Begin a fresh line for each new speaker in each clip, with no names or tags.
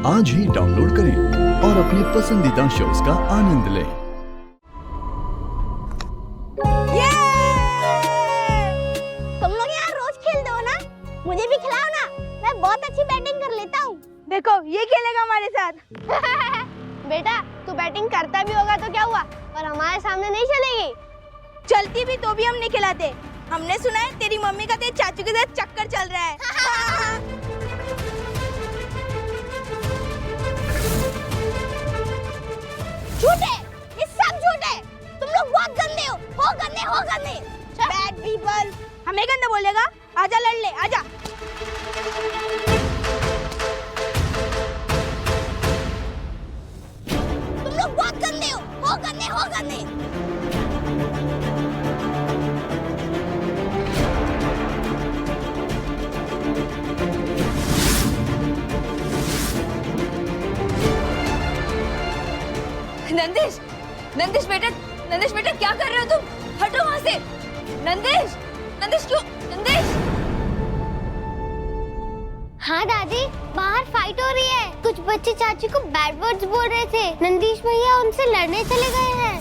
आज ही डाउनलोड करें और अपने पसंदीदा शोज का आनंद लें।
तुम लोग यहाँ रोज खेलते हो ना, मुझे भी खिलाओ ना, मैं बहुत अच्छी बैटिंग कर लेता हूँ।
देखो ये खेलेगा हमारे साथ।
बेटा तू बैटिंग करता भी होगा तो क्या हुआ, पर हमारे सामने नहीं चलेगी।
चलती भी तो भी हम नहीं खिलाते। हमने सुना है तेरी मम्मी का तेरे चाचू के साथ चक्कर चल रहा है।
झूठे, ये सब झूठे। तुम लोग बहुत गंदे हो गंदे।
बैड पीपल, हमें गंदा बोलेगा? आजा लड़ ले, आजा।
तुम लोग बहुत गंदे हो गंदे।
नंदिश बेटा क्या कर रहे हो तुम? हटो वहां से। नंदिश क्यों? नंदिश।
हाँ दादी, बाहर फाइट हो रही है। कुछ बच्चे चाची को बैड वर्ड्स बोल रहे थे। नंदिश भैया उनसे लड़ने चले गए हैं।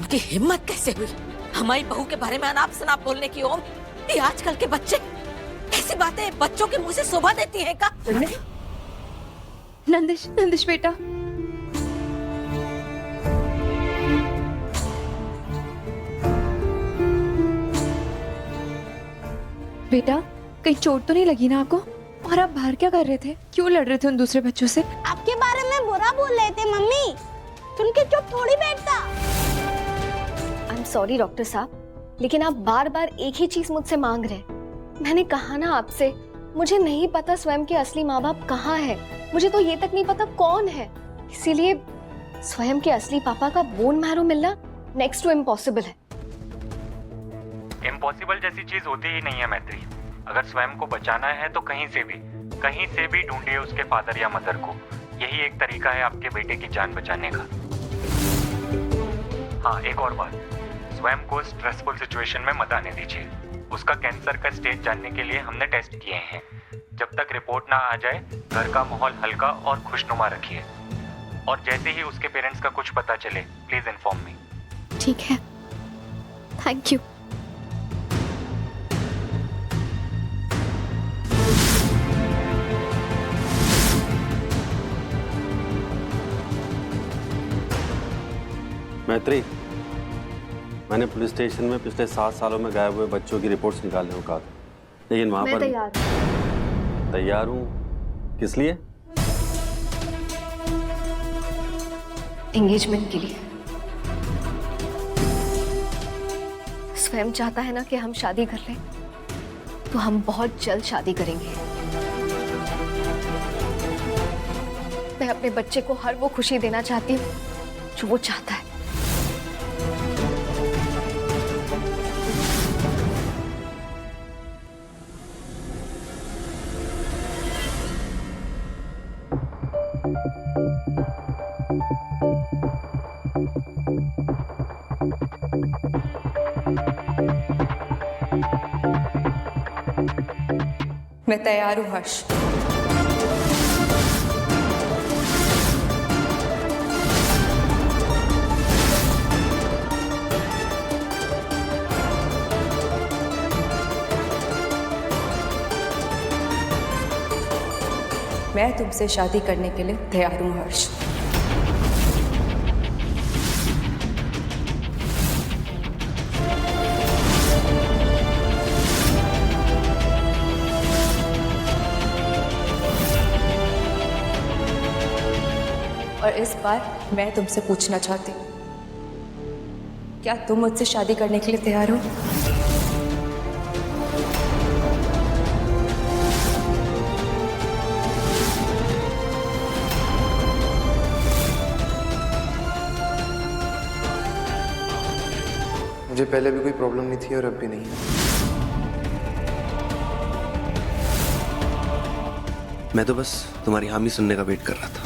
उनकी हिम्मत कैसे हुई हमारी बहू के बारे में अनाप शनाप बोलने की? ओम, ये आजकल के बच्चे ऐसी बातें बच्चों के मुंह से शोभा देती है का?
नंदिश बेटा, बेटा कहीं चोट तो नहीं लगी ना आपको? और आप बाहर क्या कर रहे थे? क्यों लड़ रहे थे उन दूसरे बच्चों से?
आपके बारे में बुरा बोल रहे थे मम्मी, सुन के चुप थोड़ी बैठता।
आई एम सॉरी डॉक्टर साहब, लेकिन आप बार बार एक ही चीज मुझसे मांग रहे हैं। मैंने कहा ना आपसे, मुझे नहीं पता स्वयं के असली माँ बाप कहाँ हैं। मुझे तो ये तक नहीं पता कौन है। इसीलिए स्वयं के असली पापा का बोन मैरो मिलना नेक्स्ट टू इम्पॉसिबल है।
इम्पॉसिबल जैसी चीज होती ही नहीं है मैत्री। अगर स्वयं को बचाना है तो कहीं से भी ढूंढिए उसके फादर या मदर को। यही एक तरीका है आपके बेटे की जान बचाने का। हाँ, एक और बात, स्वयं को स्ट्रेसफुल सिचुएशन में मत आने दीजिए। उसका कैंसर का स्टेज जानने के लिए हमने टेस्ट किए हैं। जब तक रिपोर्ट ना आ जाए घर का माहौल हल्का और खुशनुमा रखिए। और जैसे ही उसके पेरेंट्स का कुछ पता चले प्लीज इन्फॉर्म मी।
ठीक है, थैंक यू।
मैत्री, मैंने पुलिस स्टेशन में पिछले 7 सालों में गायब हुए बच्चों की रिपोर्ट्स निकालने को कहा था, लेकिन वहां पर तैयार हूँ। किस लिए?
एंगेजमेंट के लिए। स्वयं चाहता है ना कि हम शादी कर लें, तो हम बहुत जल्द शादी करेंगे। मैं अपने बच्चे को हर वो खुशी देना चाहती हूँ जो वो चाहता है।
मैं तैयार हूँ हर्ष। मैं तुमसे शादी करने के लिए तैयार हूँ हर्ष। और इस बार मैं तुमसे पूछना चाहती हूँ, क्या तुम मुझसे शादी करने के लिए तैयार हो?
मुझे पहले भी कोई प्रॉब्लम नहीं थी और अब भी नहीं है। मैं तो बस तुम्हारी हामी सुनने का वेट कर रहा था।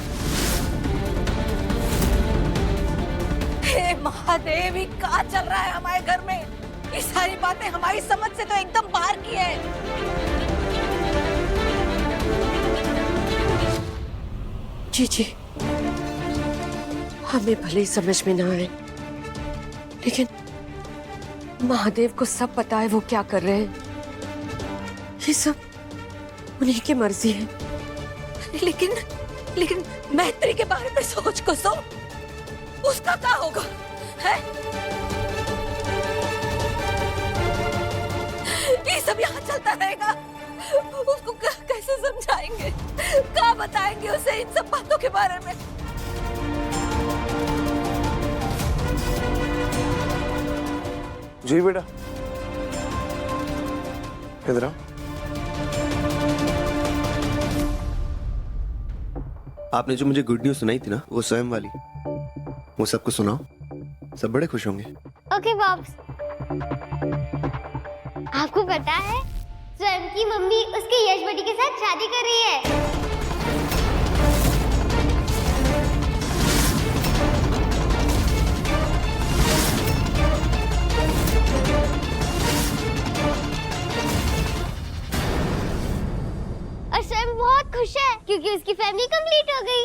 हे महादेव, ये क्या चल रहा है हमारे घर में? ये सारी बातें हमारी समझ से तो एकदम बाहर की है। जी हमें भले ही समझ में ना आए, लेकिन महादेव को सब पता है वो क्या कर रहे हैं। ये सब उन्हीं की मर्जी है। लेकिन मैत्री के बारे में सोच को सो, उसका क्या होगा है? ये सब यहाँ चलता रहेगा। उसको कैसे समझाएंगे, क्या बताएंगे उसे इन सब बातों के बारे में?
जी बेटा, इधर आओ। आपने जो मुझे गुड न्यूज सुनाई थी ना, वो स्वयं वाली, वो सबको सुनाओ, सब बड़े खुश होंगे।
Okay bobs. आपको पता है स्वयं की मम्मी उसके यश बड़ी के साथ शादी कर रही है। और स्वयं बहुत खुश है क्योंकि उसकी फैमिली कंप्लीट हो गई।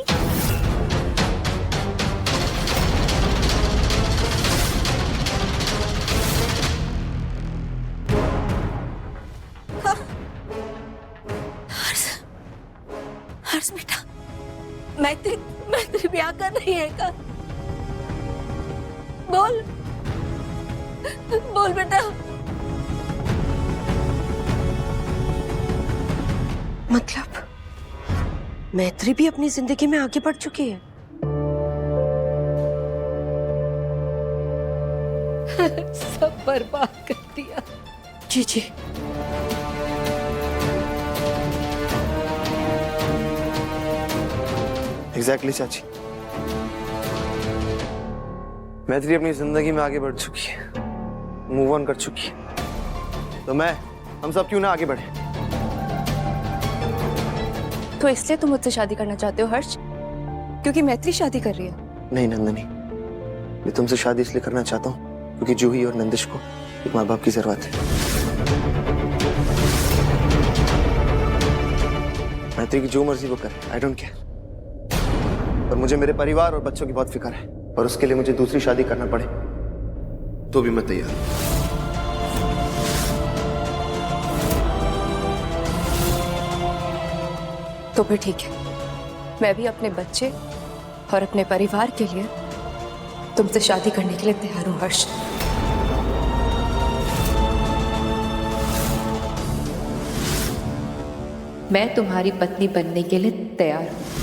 हर्ष बेटा, मैत्री ब्याह कर रही है का? बोल बेटा। मतलब मैत्री भी अपनी जिंदगी में आगे बढ़ चुकी है। सब बर्बाद कर दिया। जी
एग्जैक्टली चाची, मैत्री अपनी जिंदगी में आगे बढ़ चुकी है, मूव ऑन कर चुकी है, तो हम सब क्यों ना आगे बढ़े?
तो इसलिए तुम मुझसे शादी करना चाहते हो हर्ष, क्योंकि मैत्री शादी कर रही है?
नहीं नंदनी, मैं तुमसे शादी इसलिए करना चाहता हूँ क्योंकि जूही और नंदिश को एक माँ बाप की जरूरत है। मैत्री की जो मर्जी वो करे, आई डोंट केयर। और मुझे मेरे परिवार और बच्चों की बहुत फिक्र है, और उसके लिए मुझे दूसरी शादी करना पड़े तो भी मैं तैयार हूं।
तो फिर ठीक है, मैं भी अपने बच्चे और अपने परिवार के लिए तुमसे शादी करने के लिए तैयार हूं हर्ष। मैं तुम्हारी पत्नी बनने के लिए तैयार हूं।